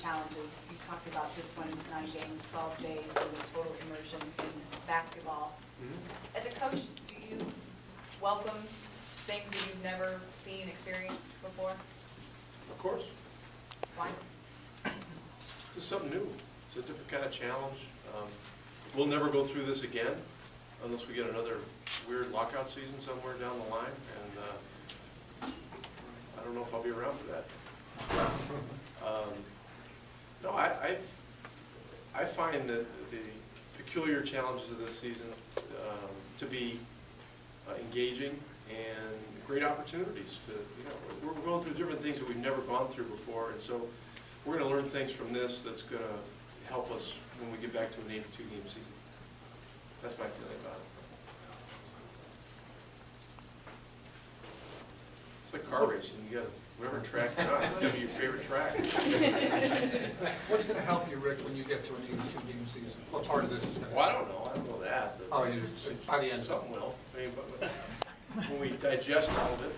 challenges. You talked about this one, 9 games, 12 days, and the total immersion in basketball. Mm-hmm. As a coach, do you welcome things that you've never seen, experienced before? Of course. Why? This is something new. It's a different kind of challenge. We'll never go through this again unless we get another weird lockout season somewhere down the line, and I don't know if I'll be around for that. No, I find that the peculiar challenges of this season to be engaging and great opportunities to, we're going through different things that we've never gone through before, and so we're going to learn things from this that's going to help us when we get back to an 82-game season. That's my feeling about it. It's like car racing. You got whatever track you're on, it's going to be your favorite track. What's going to help you, Rick, when you get to an 82-game season? What part of this is going to Well, I don't know that. But oh, by the end. Something will. I mean, but when we digest all of it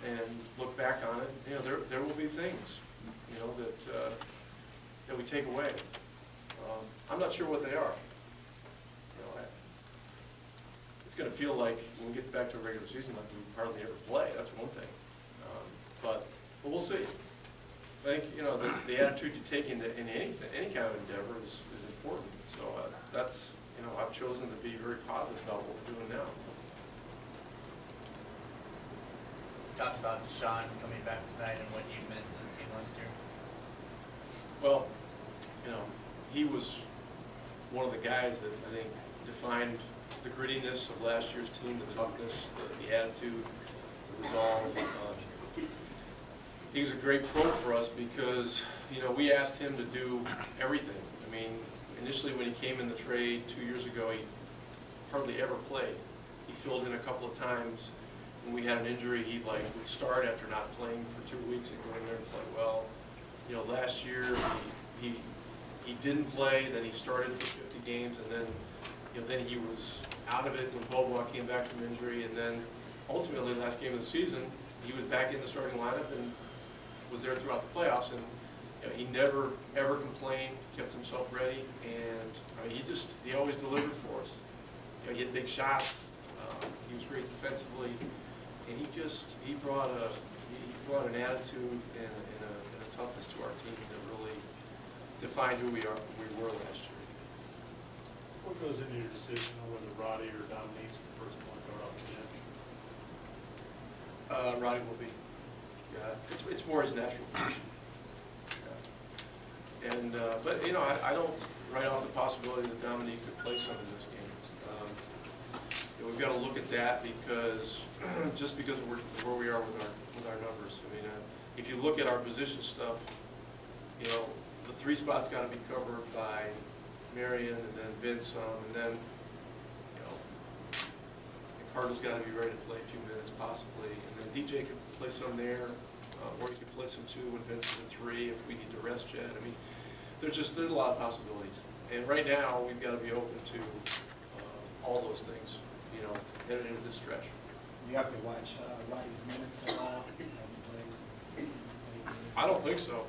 and look back on it, there will be things, that we take away. I'm not sure what they are. It's going to feel like when we get back to a regular season, like we hardly ever play. That's one thing. But we'll see. I think the attitude you take into any kind of endeavor is important. So that's I've chosen to be very positive about what we're doing now. Talked about Deshaun coming back tonight and what he meant to the team last year. Well, he was one of the guys that I think defined the grittiness of last year's team, the toughness, the attitude, the resolve. He was a great pro for us because, we asked him to do everything. I mean, initially when he came in the trade 2 years ago, he hardly ever played. He filled in a couple of times. When we had an injury, he would start after not playing for 2 weeks and go in there and play well. Last year he didn't play, then he started for 50 games, and then he was out of it when Bobois came back from injury, and then ultimately last game of the season he was back in the starting lineup and was there throughout the playoffs, and he never ever complained, kept himself ready, and he always delivered for us. He hit big shots. He was great defensively, and he brought an attitude and a toughness to our team that really defined who we were last year. What goes into your decision on whether Roddy or Dominique's the first point guard off the bench? Roddy will be. Yeah, it's more his natural position. Yeah. And but I don't write off the possibility that Dominique could play some in this game. We've got to look at that because just because of where we are with our numbers. I mean, if you look at our position stuff, the 3 spots got to be covered by Marion and then Vince and then Cardinal's got to be ready to play a few minutes possibly, and then DJ could play some there, or he could play some 2 when Vince is at 3 if we need to rest Jed. I mean, there's a lot of possibilities, and right now we've got to be open to all those things, headed into this stretch. You have to watch Roddy's minutes at all. I don't think so.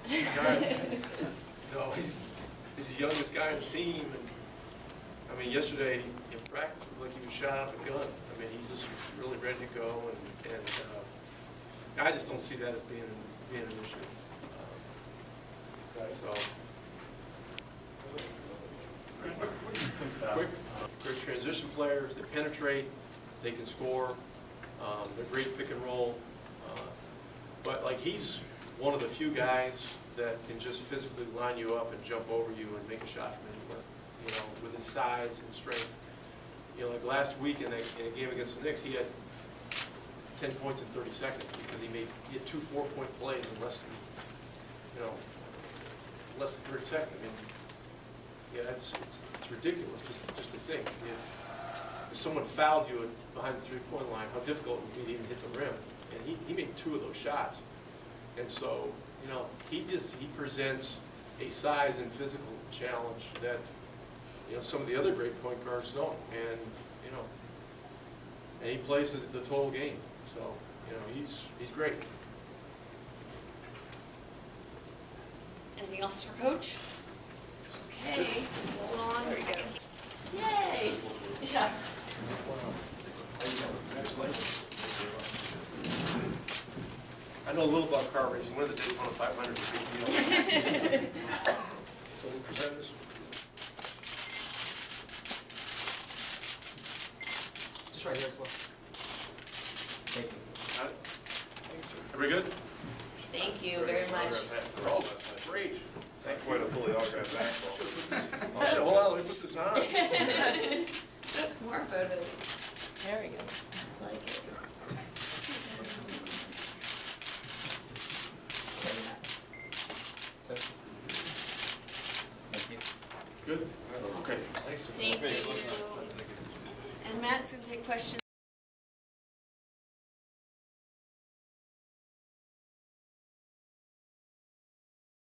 He's the youngest guy on the team, and I mean, yesterday in practice, it looked like he was shot out of a gun. I mean, he just was really ready to go, and I just don't see that as being an issue. Great transition players. They penetrate. They can score. They're great pick and roll. But he's one of the few guys that can just physically line you up and jump over you and make a shot from anywhere. With his size and strength. Like last week in a game against the Knicks, he had 10 points in 30 seconds because he had 2 4-point plays in less than 30 seconds. I mean, yeah, it's ridiculous just to think. If someone fouled you behind the 3-point line, how difficult it would be to even hit the rim. And he made 2 of those shots. And so, he presents a size and physical challenge that some of the other great point guards don't, and and he plays the total game. So he's great. And Anything else for Coach? Okay, hold on. There we go. Yay! Yeah. I know a little about car racing. One of the Daytona 500 is a big deal. So we'll present this. Just right here as well. Got it? Everybody good? Thank you very much. Oh, great. Not quite a fully autographed basketball. Oh, shit, hold on, let me put this on. More photos. There we go. I like it. Good? Okay. Thank you. And Matt's going to take questions